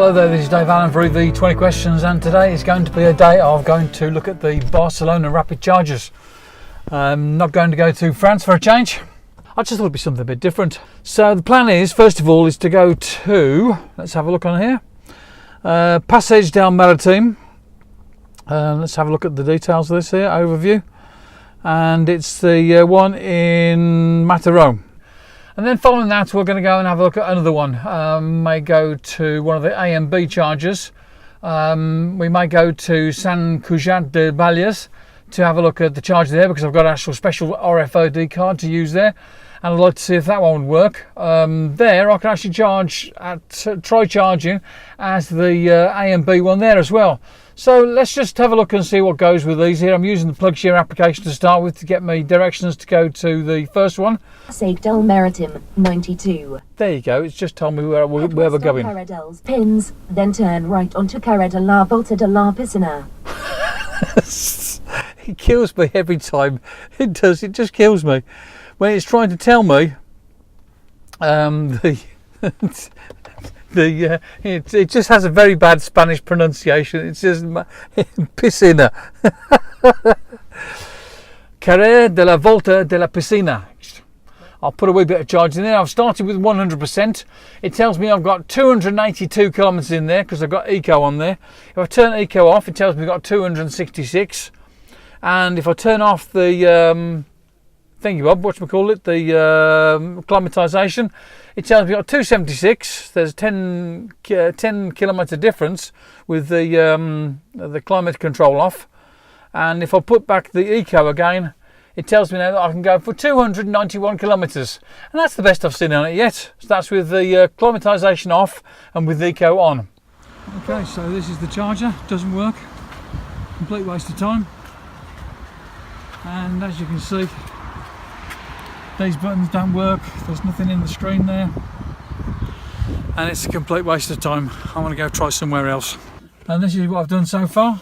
Hello there, this is Dave Allen for EV20 Questions, and today is going to be a day of going to look at the Barcelona rapid chargers. I'm not going to go to France for a change. I just thought it'd be something a bit different. So the plan is, first of all, is to go to, let's have a look on here, Passage del Maritime. Let's have a look at the details of this here, overview. And it's the one in Mataró. And then following that, we're going to go and have a look at another one. May go to one of the A and B chargers. We may go to Sant Cugat de Bages to have a look at the charger there, because I've got an actual special RFID card to use there, and I'd like to see if that one would work. There I can actually try charging as the A and B one there as well. So let's just have a look and see what goes with these here. I'm using the PlugShare application to start with to get me directions to go to the first one. Passage del Maritime 92. There you go, it's just told me where we're going. Carrer Pins, then turn right onto Carrer de la Volta de la Piscina. It kills me every time. It does, it just kills me. When it's trying to tell me it just has a very bad Spanish pronunciation. It's just piscina. Carrer de la Volta de la Piscina. I'll put a wee bit of charge in there. I've started with 100%. It tells me I've got 282 kilometres in there because I've got eco on there. If I turn eco off, it tells me I've got 266. And if I turn off the the climatisation, it tells me I've got 276. There's 10 kilometre difference with the climate control off. And if I put back the eco again, it tells me now that I can go for 291 kilometres, and that's the best I've seen on it yet. So that's with the climatisation off and with the eco on. Okay, so this is the charger. Doesn't work. Complete waste of time. And as you can see, these buttons don't work. There's nothing in the screen there, and it's a complete waste of time. I want to go try somewhere else. And this is what I've done so far.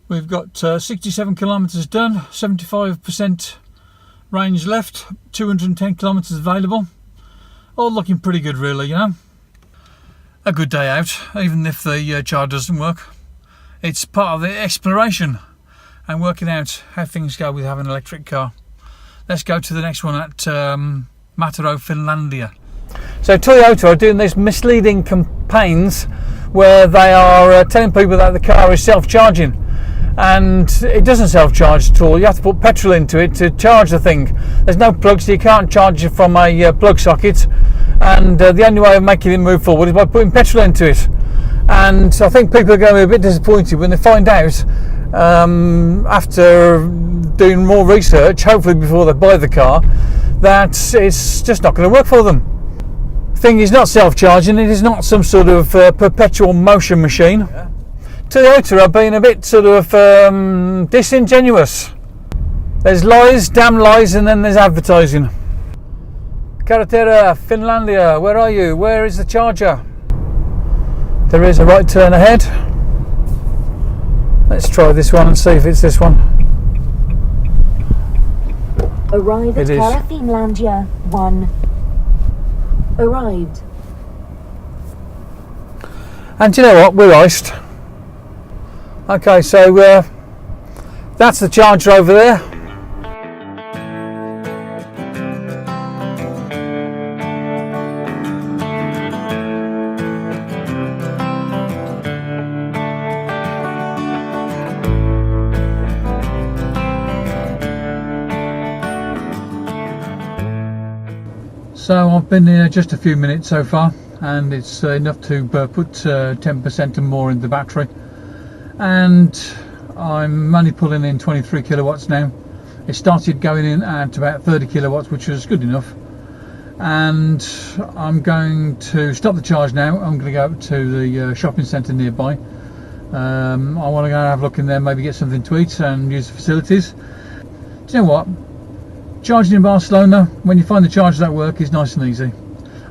We've got 67 kilometres done, 75% range left, 210 kilometres available. All looking pretty good, really, you know. A good day out, even if the charger doesn't work. It's part of the exploration and working out how things go with having an electric car. Let's go to the next one at Mataró, Finlandia. So Toyota are doing these misleading campaigns where they are telling people that the car is self-charging. And it doesn't self-charge at all. You have to put petrol into it to charge the thing. There's no plug, so you can't charge it from a plug socket. And the only way of making it move forward is by putting petrol into it. And I think people are going to be a bit disappointed when they find out, after doing more research, hopefully before they buy the car, that it's just not going to work for them. The thing is not self-charging. It is not some sort of perpetual motion machine. Yeah. Toyota are being a bit sort of disingenuous. There's lies, damn lies, and then there's advertising. Carretera, Finlandia, where are you? Where is the charger? There is a right turn ahead. Let's try this one and see if it's this one. Arrive at Carrer Finlandia 1. Arrived. And do you know what? We're iced. Okay, so that's the charger over there. So I've been here just a few minutes so far, and it's enough to put 10% and more in the battery. And I'm only pulling in 23 kilowatts now. It started going in at about 30 kilowatts, which was good enough. And I'm going to stop the charge now. I'm going to go up to the shopping centre nearby. I want to go and have a look in there, maybe get something to eat and use the facilities. Do you know what? Charging in Barcelona, when you find the chargers that work, is nice and easy.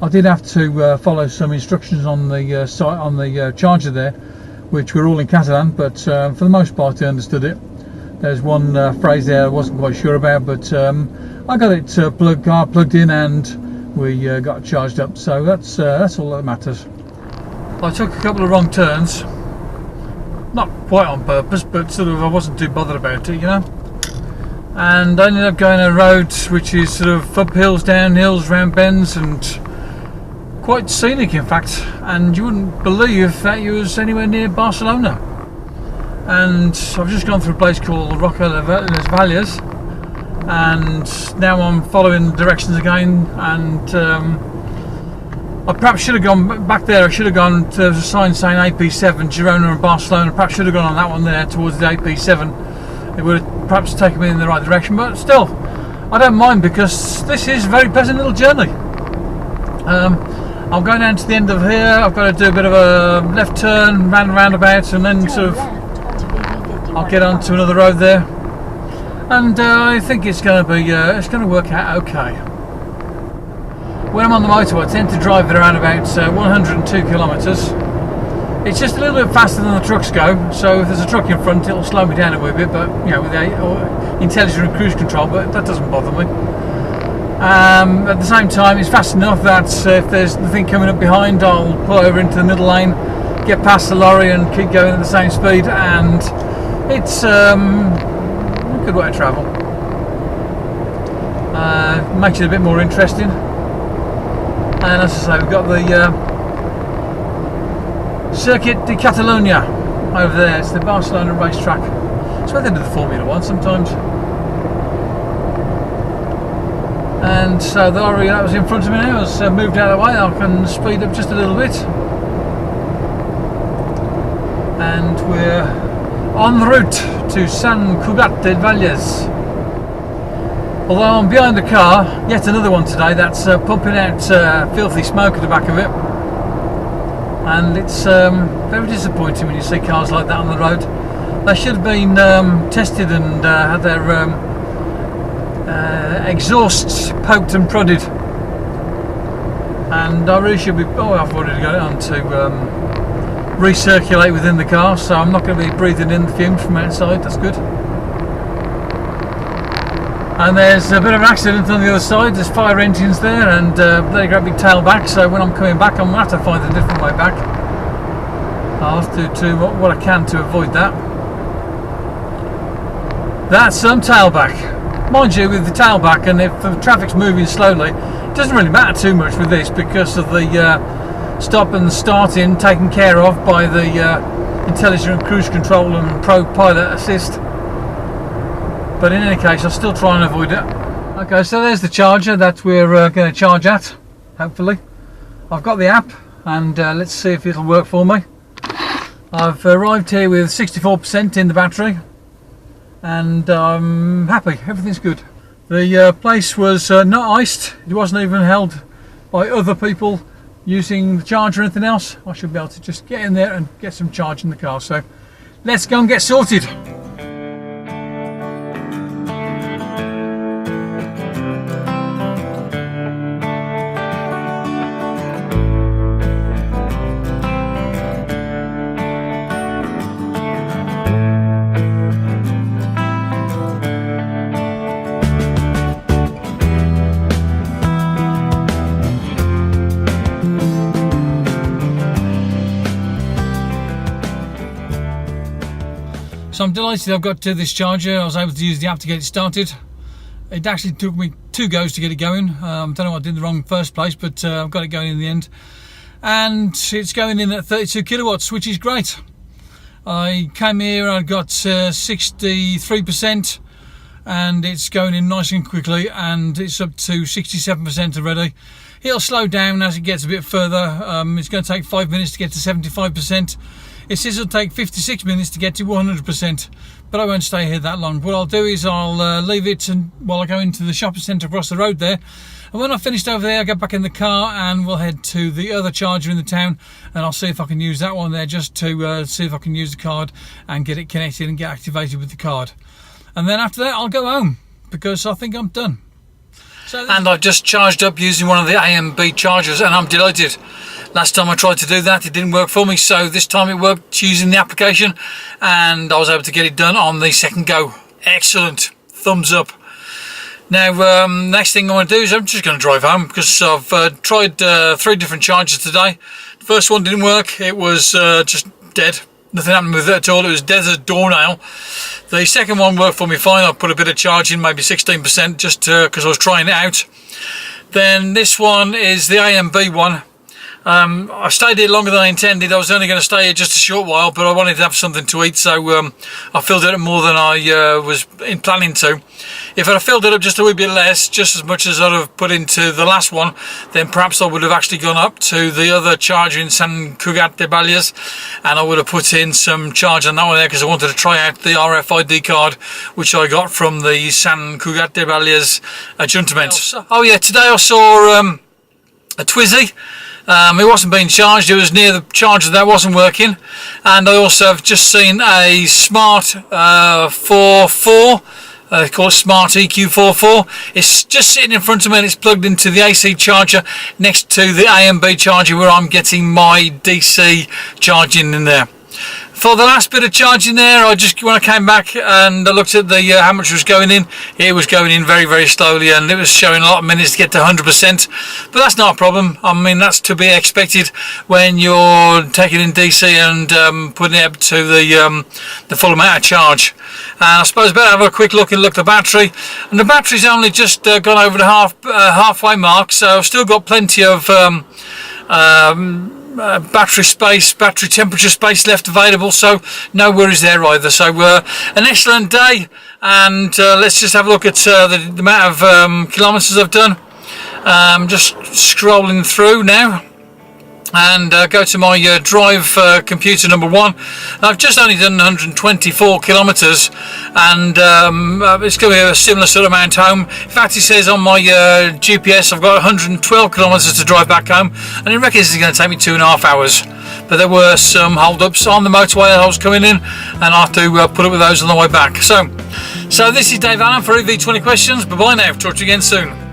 I did have to follow some instructions on the site, on the charger there, which were all in Catalan, but for the most part I understood it. There's one phrase there I wasn't quite sure about, but I got it plugged in, and we got charged up, so that's all that matters. I took a couple of wrong turns, not quite on purpose, but sort of I wasn't too bothered about it, you know. And I ended up going a road which is sort of up hills, down hills, round bends, and quite scenic in fact. And you wouldn't believe that you was anywhere near Barcelona. And I've just gone through a place called Roca les Valles, and now I'm following the directions again. And I perhaps should have gone back there. I should have gone to the sign saying AP7, Girona and Barcelona. Perhaps should have gone on that one there towards the AP7. It would have perhaps taken me in the right direction, but still, I don't mind because this is a very pleasant little journey. I'm going down to the end of here. I've got to do a bit of a left turn, roundabout, and then sort of I'll get onto another road there. And I think it's going to be, it's going to work out okay. When I'm on the motorway, I tend to drive at around about 102 kilometres. It's just a little bit faster than the trucks go, so if there's a truck in front, it'll slow me down a wee bit, but you know, with the intelligent cruise control, but that doesn't bother me. At the same time, it's fast enough that if there's nothing coming up behind, I'll pull over into the middle lane, get past the lorry, and keep going at the same speed. And it's a good way to travel. Makes it a bit more interesting. And as I say, we've got the Circuit de Catalunya over there. It's the Barcelona racetrack. It's where they do the Formula 1 sometimes. And so the lorry that was in front of me now has moved out of the way. I can speed up just a little bit. And we're en route to San Cugat del Valles. Although I'm behind the car, yet another one today that's pumping out filthy smoke at the back of it. And it's very disappointing when you see cars like that on the road. They should have been tested and had their exhausts poked and prodded. And I really should be, I've already got it on to recirculate within the car, so I'm not going to be breathing in the fumes from outside. That's good. And there's a bit of an accident on the other side. There's fire engines there and bloody great big tailback, so when I'm coming back I'm going to have to find a different way back. I'll have to do what I can to avoid that. That's some tailback. Mind you, with the tailback, and if the traffic's moving slowly, it doesn't really matter too much with this because of the stop and starting taken care of by the intelligent cruise control and pro pilot assist. But in any case, I'll still try and avoid it. Okay, so there's the charger that we're going to charge at, hopefully. I've got the app, and let's see if it'll work for me. I've arrived here with 64% in the battery, and I'm happy, everything's good. The place was not iced, it wasn't even held by other people using the charger or anything else. I should be able to just get in there and get some charge in the car, so let's go and get sorted. So I'm delighted I've got this charger. I was able to use the app to get it started. It actually took me 2 goes to get it going. Don't know what I did in the wrong first place, but I've got it going in the end. And it's going in at 32 kilowatts, which is great. I came here, I got 63%, and it's going in nice and quickly, and it's up to 67% already. It'll slow down as it gets a bit further. It's going to take 5 minutes to get to 75%. It says it'll take 56 minutes to get to 100%, but I won't stay here that long. What I'll do is I'll leave it while I go into the shopping centre across the road there, and when I've finished over there I'll get back in the car and we'll head to the other charger in the town, and I'll see if I can use that one there just to see if I can use the card and get it connected and get activated with the card. And then after that I'll go home because I think I'm done. And I've just charged up using one of the A and B chargers, and I'm delighted. Last time I tried to do that, it didn't work for me, so this time it worked using the application, and I was able to get it done on the second go. Excellent. Thumbs up. Now, next thing I want to do is I'm just going to drive home because I've tried 3 different chargers today. First one didn't work. It was just dead. Nothing happened with it at all. It was dead as a doornail. The second one worked for me fine. I put a bit of charge in, maybe 16%, just because I was trying it out. Then this one is the AMB one. I stayed here longer than I intended. I was only going to stay here just a short while, but I wanted to have something to eat, so I filled it up more than I was planning to. If I'd have filled it up just a wee bit less, just as much as I'd have put into the last one, then perhaps I would have actually gone up to the other charger in San Cugat de Balyas, and I would have put in some charge on that one there, because I wanted to try out the RFID card, which I got from the San Cugat de Balyas Ajuntament. Oh yeah, today I saw a Twizy. It wasn't being charged. It was near the charger that wasn't working, and I also have just seen a Smart 44. They call it Smart EQ44. It's just sitting in front of me, and it's plugged into the AC charger next to the AMB charger, where I'm getting my DC charging in there. For the last bit of charging there, when I came back and I looked at the how much was going in, it was going in very, very slowly, and it was showing a lot of minutes to get to 100%. But that's not a problem. I mean, that's to be expected when you're taking in DC and putting it up to the full amount of charge. And I suppose I better have a quick look at the battery. And the battery's only just gone over the halfway mark, so I've still got plenty of battery space, battery temperature space left available, so no worries there either. So an excellent day, and let's just have a look at the amount of kilometers I've done. Just scrolling through now, and go to my drive computer number one. I've just only done 124 kilometers, and it's going to be a similar sort of amount home. In fact, it says on my GPS I've got 112 kilometers to drive back home, and it reckons it's going to take me 2.5 hours. But there were some hold-ups on the motorway that I was coming in, and I have to put up with those on the way back. So this is Dave Allen for EV20 Questions. Bye bye now. Talk to you again soon.